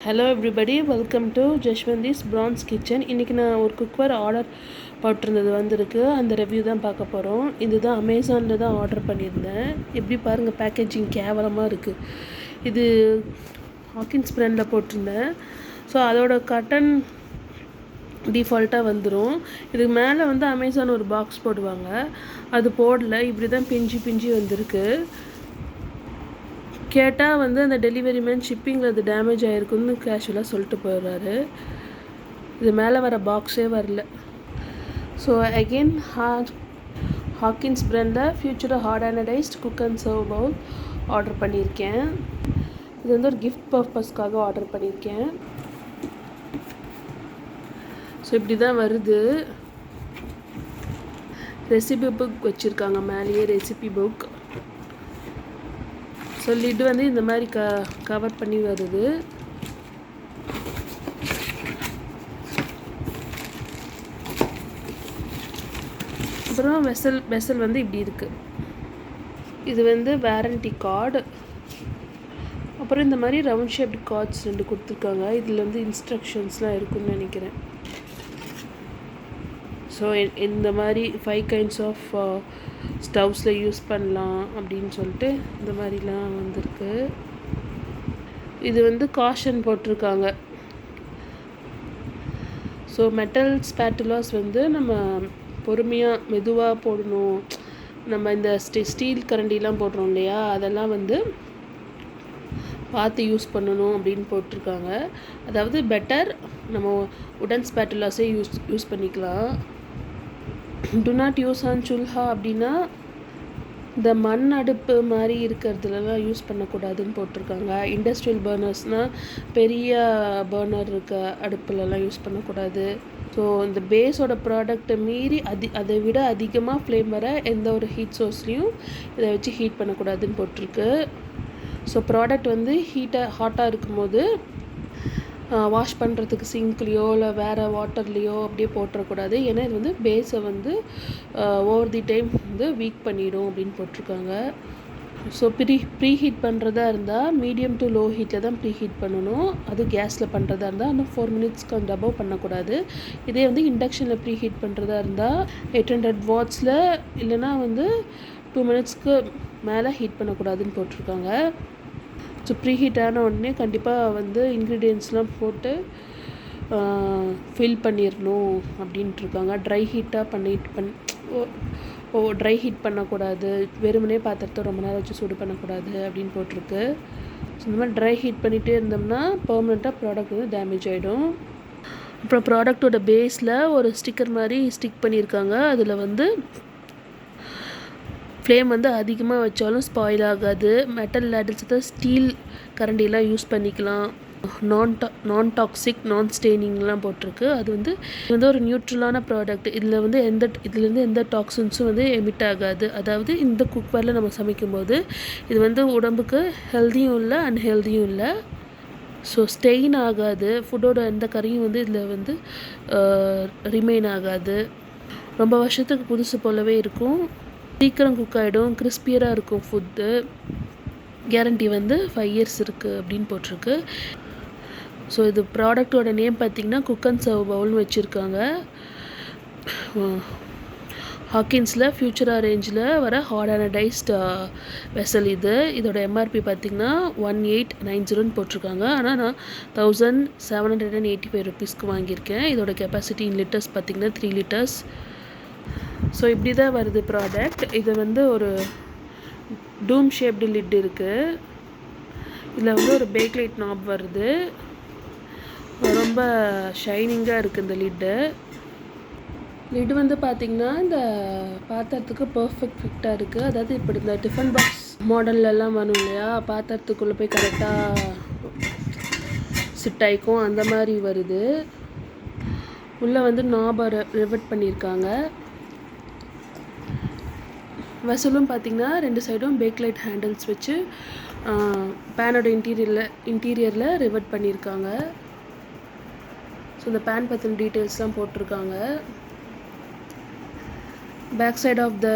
Hello everybody, welcome to Jashwanthi's France kitchen. இன்றைக்கி நான் ஒரு குக்வேர் ஆர்டர் போட்டிருந்தது வந்திருக்கு. அந்த ரிவ்யூ தான் பார்க்க போகிறோம். இதுதான் அமேசானில் தான் ஆர்டர் பண்ணியிருந்தேன். எப்படி பாருங்கள், பேக்கேஜிங் கேவலமாக இருக்குது. இது ஹாக்கின்ஸ் பிராண்டில் போட்டிருந்தேன். ஸோ அதோட கட்டன் டிஃபால்ட்டாக வந்துடும். இதுக்கு மேலே வந்து அமேசான் ஒரு பாக்ஸ் போடுவாங்க, அது போடல. இப்படி தான் பிஞ்சு வந்திருக்கு. கேட்டால் வந்து அந்த டெலிவரி மேன் ஷிப்பிங்கில் அது டேமேஜ் ஆகிருக்குன்னு கேஷுவலாக சொல்லிட்டு போயிடுறாரு. இது மேலே வர பாக்ஸே வரல. ஸோ அகெயின் ஹாக்கின்ஸ் பிராண்டில் ஃபியூச்சராக hard anodised cook and serve bowl order பண்ணியிருக்கேன். இது வந்து ஒரு கிஃப்ட் பர்பஸ்க்காக ஆர்டர் பண்ணியிருக்கேன். ஸோ இப்படி தான் வருது. ரெசிபி புக் வச்சுருக்காங்க மேலேயே, ரெசிபி புக். ஸோ லிட் வந்து இந்த மாதிரி கவர் பண்ணி வருது. அப்புறம் வெசல் வந்து இப்படி இருக்குது. இது வந்து வாரண்டி கார்டு. அப்புறம் இந்த மாதிரி ரவுண்ட் ஷேப்டு கார்ட்ஸ் 2 கொடுத்துருக்காங்க. இதில் வந்து இன்ஸ்ட்ரக்ஷன்ஸ்லாம் இருக்குதுன்னு நினைக்கிறேன். ஸோ இந்த மாதிரி 5 கைண்ட்ஸ் ஆஃப் ஸ்டவ்ஸில் யூஸ் பண்ணலாம் அப்படின்னு சொல்லிட்டு இந்த மாதிரிலாம் வந்திருக்கு. இது வந்து காஷன் போட்டிருக்காங்க. ஸோ மெட்டல் ஸ்பேட்டுலாஸ் வந்து நம்ம பொறுமையாக மெதுவாக போடணும். நம்ம இந்த ஸ்டீல் கரண்டிலாம் போடுறோம் இல்லையா, அதெல்லாம் வந்து பார்த்து யூஸ் பண்ணணும் அப்படின்னு போட்டிருக்காங்க. அதாவது பெட்டர் நம்ம உடன் ஸ்பேட்டுலாஸே யூஸ் பண்ணிக்கலாம். டு நாட் யூஸ் ஆன் சுல்ஹா அப்படின்னா இந்த மண் அடுப்பு மாதிரி இருக்கிறதுலலாம் யூஸ் பண்ணக்கூடாதுன்னு போட்டிருக்காங்க. இண்டஸ்ட்ரியல் பர்னர்ஸ்னால் பெரிய பர்னர் இருக்க அடுப்புலலாம் யூஸ் பண்ணக்கூடாது. ஸோ இந்த பேஸோட ப்ராடக்டை மீறி அதை விட அதிகமாக ஃப்ளேம் வர எந்த ஒரு ஹீட் சோர்ஸ்லேயும் இதை வச்சு ஹீட் பண்ணக்கூடாதுன்னு போட்டிருக்கு. ஸோ ப்ராடக்ட் வந்து ஹாட்டாக இருக்கும்போது வாஷ் பண்ணுறதுக்கு சிங்க்லேயோ இல்லை வேறு வாட்டர்லேயோ அப்படியே போட்டுறக்கூடாது. ஏன்னா இது வந்து பேஸை வந்து ஓவர் தி டைம் வந்து வீக் பண்ணிடும் அப்படின்னு போட்டிருக்காங்க. ஸோ ப்ரீ ஹீட் பண்ணுறதா இருந்தால் மீடியம் டு லோ ஹீட்டில் தான் ப்ரீ ஹீட் பண்ணணும். அது கேஸில் பண்ணுறதா இருந்தால் இன்னும் 4 மினிட்ஸ்க்கு அந்த அபவ் பண்ணக்கூடாது. இதே வந்து இண்டக்ஷனில் ப்ரீ ஹீட் பண்ணுறதா இருந்தால் 800 வாட்ஸில் இல்லைனா வந்து 2 மினிட்ஸ்க்கு மேலே ஹீட் பண்ணக்கூடாதுன்னு போட்டிருக்காங்க. ஸோ ப்ரீ ஹீட் ஆன உடனே கண்டிப்பாக வந்து இன்க்ரீடியன்ட்ஸ்லாம் போட்டு ஃபில் பண்ணிடணும் அப்படின்ட்டு இருக்காங்க. ட்ரை ஹீட்டாக ட்ரை ஹீட் பண்ணக்கூடாது, வெறுமனே பாத்திரத்தை ரொம்ப நேரம் வச்சு சூடு பண்ணக்கூடாது அப்படின்னு போட்டிருக்கு. ஸோ இந்த மாதிரி ட்ரை ஹீட் பண்ணிகிட்டே இருந்தோம்னா பெர்மனெண்ட்டாக ப்ராடக்ட் வந்து டேமேஜ் ஆகிடும். அப்புறம் ப்ராடக்டோட பேஸில் ஒரு ஸ்டிக்கர் மாதிரி ஸ்டிக் பண்ணியிருக்காங்க. அதில் வந்து ஃப்ளேம் வந்து அதிகமாக வச்சாலும் ஸ்பாயில் ஆகாது. மெட்டல் லேடில்ஸ் தான் ஸ்டீல் கரண்டிலாம் யூஸ் பண்ணிக்கலாம். நான் டாக்ஸிக், நான் ஸ்டெய்னிங்லாம் போட்டிருக்கு. அது வந்து ஒரு நியூட்ரலான ப்ராடக்ட். இதுலேருந்து எந்த டாக்ஸின்ஸும் வந்து எமிட் ஆகாது. அதாவது இந்த குக்வேரில் நம்ம சமைக்கும்போது இது வந்து உடம்புக்கு ஹெல்த்தியும் இல்லை அன்ஹெல்த்தியும் இல்லை. ஸோ ஸ்டெயின் ஆகாது. ஃபுட்டோட எந்த கறியும் வந்து இதில் வந்து ரிமைன் ஆகாது. ரொம்ப வருஷத்துக்கு புதுசு போலவே இருக்கும். சீக்கிரம் குக் ஆகிடும், கிறிஸ்பியராக இருக்கும் ஃபுட்டு. கேரண்டி வந்து 5 இயர்ஸ் இருக்குது அப்படின்னு போட்டிருக்கு. ஸோ இது ப்ராடக்டோட நேம் பார்த்திங்கன்னா குக் அண்ட் சர்வ் பவுல்னு வச்சுருக்காங்க. ஹாக்கின்ஸில் ஃபியூச்சராக ரேஞ்சில் வர ஹார்ட் ஆனடைஸ்ட் வெசல் இது. இதோட எம்ஆர்பி பார்த்திங்கன்னா 1890 போட்டிருக்காங்க. ஆனால் நான் 1785 ருபீஸ்க்கு வாங்கியிருக்கேன். இதோட கெப்பாசிட்டி இன் லிட்டர்ஸ் பார்த்திங்கன்னா 3 லிட்டர்ஸ். ஸோ இப்படி தான் வருது ப்ராடக்ட். இது வந்து ஒரு டூம் ஷேப்டு லிட் இருக்குது. இதில் வந்து ஒரு பேக்லைட் நாப் வருது. ரொம்ப ஷைனிங்காக இருக்குது இந்த லிட்டு வந்து பார்த்திங்கன்னா இந்த பாத்திரத்துக்கு பர்ஃபெக்ட் ஃபிட்டாக இருக்குது. அதாவது இப்படி இந்த டிஃபன் பாக்ஸ் மாடல்லலாம் வரும் இல்லையா, பாத்திரத்துக்குள்ளே போய் கரெக்டாக சிட் ஆகிக்கும், அந்த மாதிரி வருது. உள்ளே வந்து நாபை ரிவெட் பண்ணியிருக்காங்க. வெசலும் பார்த்திங்கன்னா 2 சைடும் பேக்லைட் ஹேண்டில்ஸ் வச்சு பேனோட இன்டீரியரில் ரிவெட் பண்ணியிருக்காங்க. ஸோ இந்த பேன் பற்றின டீட்டெயில்ஸ்லாம் போட்டிருக்காங்க. Back side of the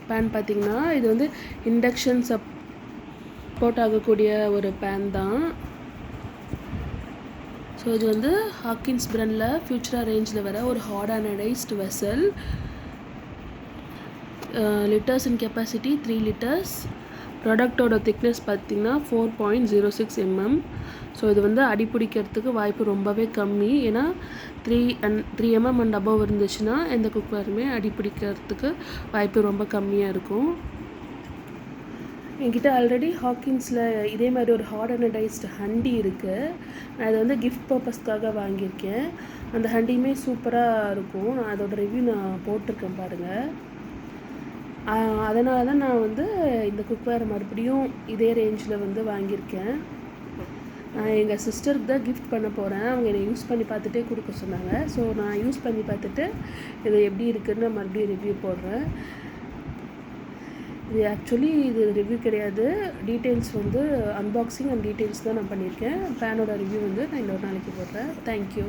pan பார்த்திங்கன்னா இது வந்து இண்டக்ஷன் சப்போர்ட் ஆகக்கூடிய ஒரு பேன் தான். ஸோ இது வந்து ஹாக்கின்ஸ் பிராண்டில் ஃபியூச்சரா ரேஞ்சில் வர ஒரு ஹார்ட் அனடைஸ்டு வெசல். லிட்டர்ஸ் இன் கெப்பாசிட்டி 3 liters. ப்ராடக்டோட திக்னஸ் பார்த்திங்கன்னா 4.06 mm. ஸோ இது வந்து அடிப்பிடிக்கிறதுக்கு வாய்ப்பு ரொம்பவே கம்மி. ஏன்னா 3 mm அண்ட் அபவ் இருந்துச்சுன்னா எந்த குக்வேருமே அடிப்பிடிக்கிறதுக்கு வாய்ப்பு ரொம்ப கம்மியாக இருக்கும். என்கிட்ட ஆல்ரெடி ஹாக்கின்ஸில் இதே மாதிரி ஒரு ஹார்ட் அனடைஸ்டு ஹண்டி இருக்குது. நான் இதை வந்து கிஃப்ட் பர்பஸ்க்காக வாங்கியிருக்கேன். அந்த ஹண்டியுமே சூப்பராக இருக்கும். நான் அதோட ரிவ்யூ நான் போட்டிருக்கேன் பாருங்கள். அதனால தான் நான் வந்து இந்த குக்வேர் மறுபடியும் இதே ரேஞ்சில் வந்து வாங்கியிருக்கேன். நான் எங்கள் சிஸ்டருக்கு தான் கிஃப்ட் பண்ண போகிறேன். அவங்க என்னை யூஸ் பண்ணி பார்த்துட்டே கொடுக்க சொன்னாங்க. ஸோ நான் யூஸ் பண்ணி பார்த்துட்டு இது எப்படி இருக்குதுன்னு மறுபடியும் ரிவ்யூ போடுறேன். இது ஆக்சுவலி இது ரிவ்யூ கிடையாது, டீட்டெயில்ஸ் வந்து அன்பாக்சிங் அண்ட் டீட்டெயில்ஸ் தான் நான் பண்ணியிருக்கேன். ஃபேனோட ரிவ்யூ வந்து நான் இன்னொரு நாளைக்கு போடுறேன். தேங்க்யூ.